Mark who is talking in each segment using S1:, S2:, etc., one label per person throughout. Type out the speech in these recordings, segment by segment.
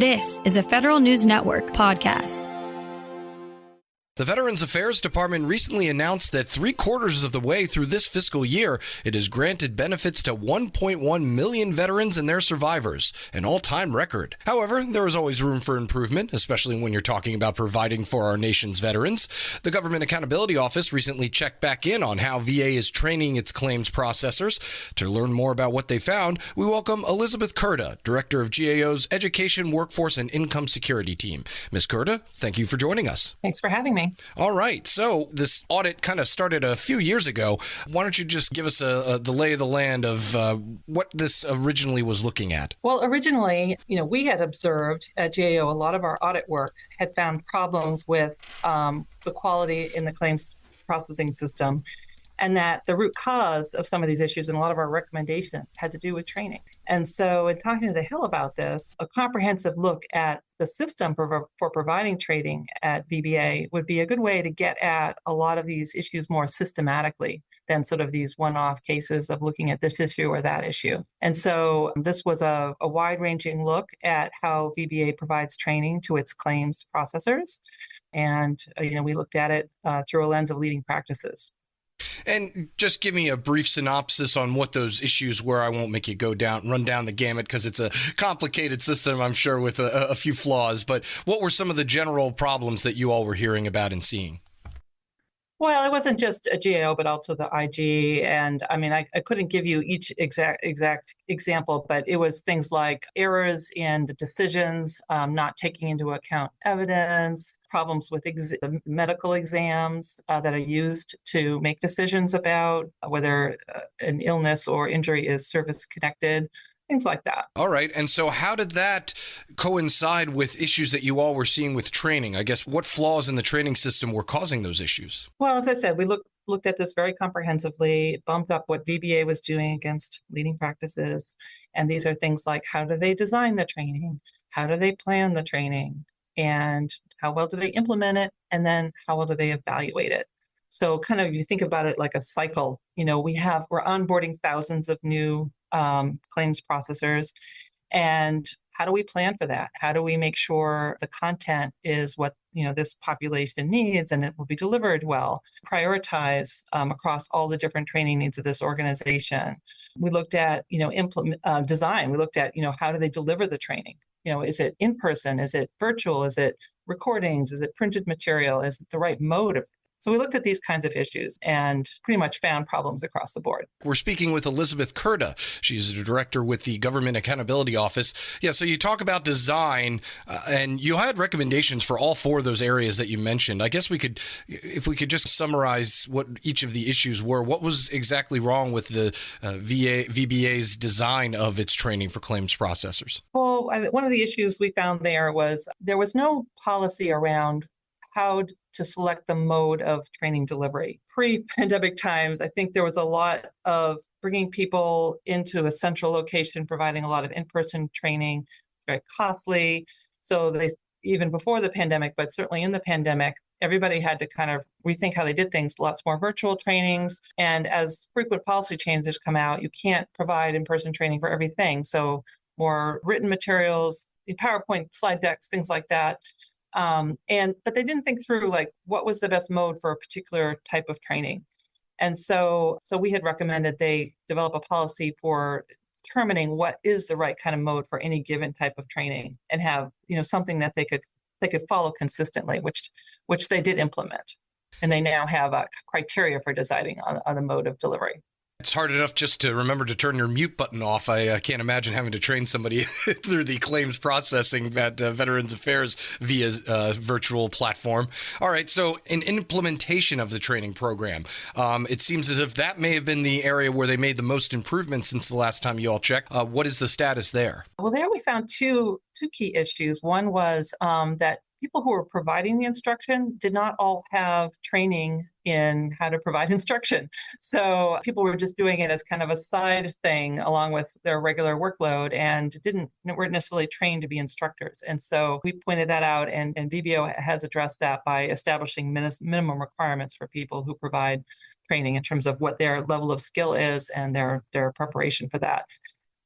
S1: This is a Federal News Network podcast.
S2: The Veterans Affairs Department recently announced that 3/4 of the way through this fiscal year, it has granted benefits to 1.1 million veterans and their survivors, an all-time record. However, there is always room for improvement, especially when you're talking about providing for our nation's veterans. The Government Accountability Office recently checked back in on how VA is training its claims processors. To learn more about what they found, we welcome Elizabeth Curda, Director of GAO's Education, Workforce, and Income Security Team. Ms. Curda, thank you for joining us.
S3: Thanks for having me.
S2: All right. So this audit kind of started a few years ago. Why don't you just give us the lay of the land of what this originally was looking at?
S3: Well, originally, we had observed at GAO, a lot of our audit work had found problems with the quality in the claims processing system, and that the root cause of some of these issues and a lot of our recommendations had to do with training. And so in talking to the Hill about this, a comprehensive look at the system for providing training at VBA would be a good way to get at a lot of these issues more systematically than sort of these one-off cases of looking at this issue or that issue. And so this was a wide-ranging look at how VBA provides training to its claims processors. And, we looked at it through a lens of leading practices.
S2: And just give me a brief synopsis on what those issues were. I won't make you run down the gamut because it's a complicated system, I'm sure, with a few flaws. But what were some of the general problems that you all were hearing about and seeing?
S3: Well, it wasn't just a GAO, but also the IG. And I couldn't give you each exact example, but it was things like errors in the decisions, not taking into account evidence, problems with medical exams that are used to make decisions about whether an illness or injury is service-connected. Things like that.
S2: All right. And so how did that coincide with issues that you all were seeing with training? I guess what flaws in the training system were causing those issues?
S3: Well, as I said, we looked at this very comprehensively, bumped up what VBA was doing against leading practices. And these are things like, how do they design the training? How do they plan the training? And how well do they implement it? And then how well do they evaluate it? So kind of, you think about it like a cycle. We're onboarding thousands of new claims processors. And how do we plan for that? How do we make sure the content is what this population needs and it will be delivered well? Prioritize across all the different training needs of this organization. We looked at design. We looked at how do they deliver the training? Is it in person? Is it virtual? Is it recordings? Is it printed material? Is it the right mode of? So we looked at these kinds of issues and pretty much found problems across the board.
S2: We're speaking with Elizabeth Curda. She's the director with the Government Accountability Office. Yeah, so you talk about design, and you had recommendations for all four of those areas that you mentioned. I guess if we could just summarize what each of the issues were. What was exactly wrong with the VBA's design of its training for claims processors?
S3: Well, one of the issues we found there was no policy around how to select the mode of training delivery. Pre-pandemic times, I think there was a lot of bringing people into a central location, providing a lot of in-person training, very costly. So even before the pandemic, but certainly in the pandemic, everybody had to kind of rethink how they did things, lots more virtual trainings. And as frequent policy changes come out, you can't provide in-person training for everything. So more written materials, PowerPoint slide decks, things like that. But they didn't think through what was the best mode for a particular type of training. And so we had recommended they develop a policy for determining what is the right kind of mode for any given type of training and have, something that they could follow consistently, which they did implement. And they now have a criteria for deciding on the mode of delivery.
S2: It's hard enough just to remember to turn your mute button off. I can't imagine having to train somebody through the claims processing at Veterans Affairs via virtual platform. All right, so in implementation of the training program, it seems as if that may have been the area where they made the most improvement since the last time you all checked. What is the status there?
S3: Well, there we found two key issues. One was that people who were providing the instruction did not all have training in how to provide instruction. So people were just doing it as kind of a side thing along with their regular workload and weren't necessarily trained to be instructors. And so we pointed that out, and VBO has addressed that by establishing minimum requirements for people who provide training in terms of what their level of skill is and their preparation for that.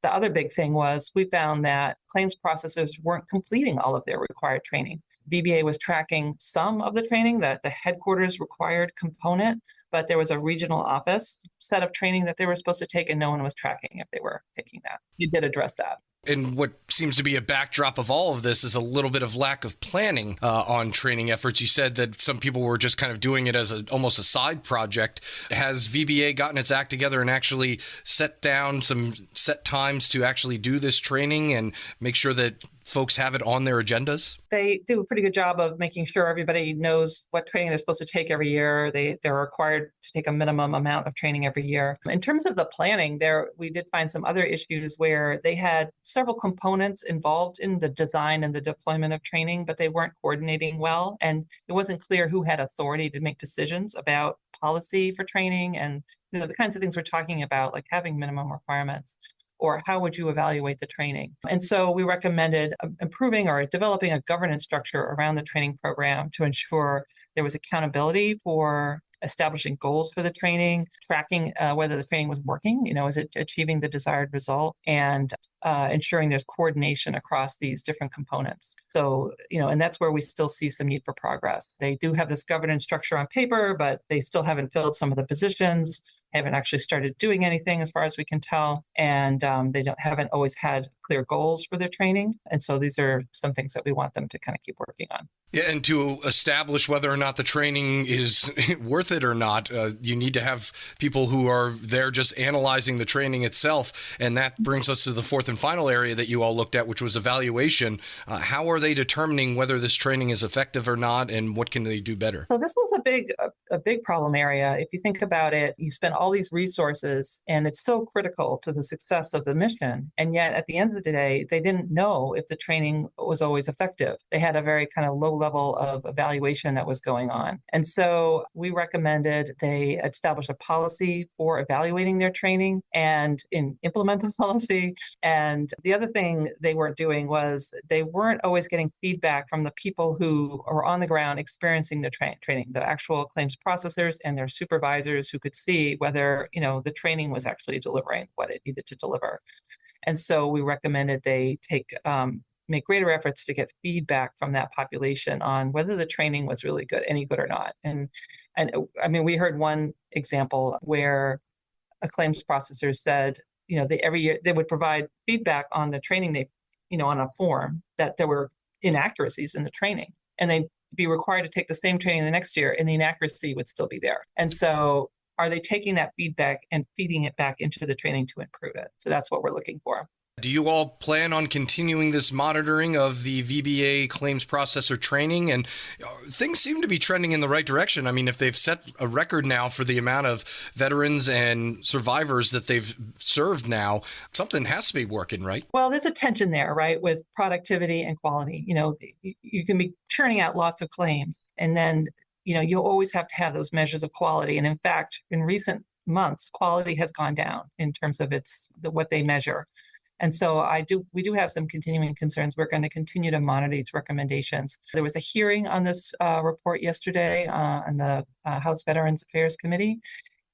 S3: The other big thing was we found that claims processors weren't completing all of their required training. VBA was tracking some of the training, the headquarters required component, but there was a regional office set of training that they were supposed to take, and no one was tracking if they were taking that. You did address that.
S2: And what seems to be a backdrop of all of this is a little bit of lack of planning on training efforts. You said that some people were just kind of doing it as almost a side project. Has VBA gotten its act together and actually set down some set times to actually do this training and make sure that folks have it on their agendas?
S3: They do a pretty good job of making sure everybody knows what training they're supposed to take every year. They're required to take a minimum amount of training every year. In terms of the planning, we did find some other issues where they had several components involved in the design and the deployment of training, but they weren't coordinating well. And it wasn't clear who had authority to make decisions about policy for training and the kinds of things we're talking about, like having minimum requirements. Or how would you evaluate the training? And so we recommended improving or developing a governance structure around the training program to ensure there was accountability for establishing goals for the training, tracking whether the training was working, is it achieving the desired result, and ensuring there's coordination across these different components. So, and that's where we still see some need for progress. They do have this governance structure on paper, but they still haven't filled some of the positions, haven't actually started doing anything as far as we can tell, and they haven't always had clear goals for their training. And so these are some things that we want them to kind of keep working on.
S2: Yeah, and to establish whether or not the training is worth it or not, you need to have people who are there just analyzing the training itself. And that brings us to the fourth and final area that you all looked at, which was evaluation. How are they determining whether this training is effective or not, and what can they do better?
S3: So this was a big problem area. If you think about it, you spend all these resources, and it's so critical to the success of the mission. And yet, at the end of the day, they didn't know if the training was always effective. They had a very kind of low level of evaluation that was going on. And so we recommended they establish a policy for evaluating their training and implement the policy. And the other thing they weren't doing was they weren't always getting feedback from the people who are on the ground experiencing the training, the actual claims processors and their supervisors who could see whether, the training was actually delivering what it needed to deliver. And so we recommended they make greater efforts to get feedback from that population on whether the training was really good, any good or not. And I mean, we heard one example where a claims processor said, every year they would provide feedback on the training on a form that there were inaccuracies in the training, and they'd be required to take the same training the next year, and the inaccuracy would still be there. And so are they taking that feedback and feeding it back into the training to improve it? So that's what we're looking for.
S2: Do you all plan on continuing this monitoring of the VBA claims processor training? And things seem to be trending in the right direction. I mean, if they've set a record now for the amount of veterans and survivors that they've served now, something has to be working, right?
S3: Well, there's a tension there, right, with productivity and quality. You can be churning out lots of claims, and then, you always have to have those measures of quality. And in fact, in recent months, quality has gone down in terms of what they measure. And so we do have some continuing concerns. We're going to continue to monitor these recommendations. There was a hearing on this report yesterday on the House Veterans Affairs Committee.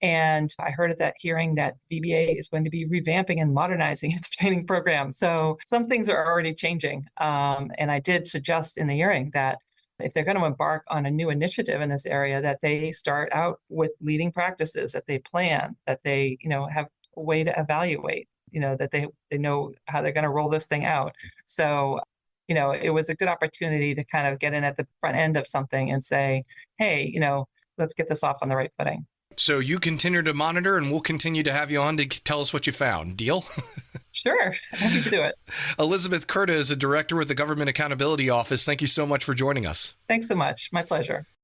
S3: And I heard at that hearing that VBA is going to be revamping and modernizing its training program. So some things are already changing. And I did suggest in the hearing that if they're going to embark on a new initiative in this area, that they start out with leading practices, that they plan, that they, have a way to evaluate, that they know how they're going to roll this thing out. So, it was a good opportunity to kind of get in at the front end of something and say, hey, let's get this off on the right footing.
S2: So you continue to monitor, and we'll continue to have you on to tell us what you found. Deal?
S3: Sure. Happy to do it.
S2: Elizabeth Curda is a director with the Government Accountability Office. Thank you so much for joining us.
S3: Thanks so much. My pleasure.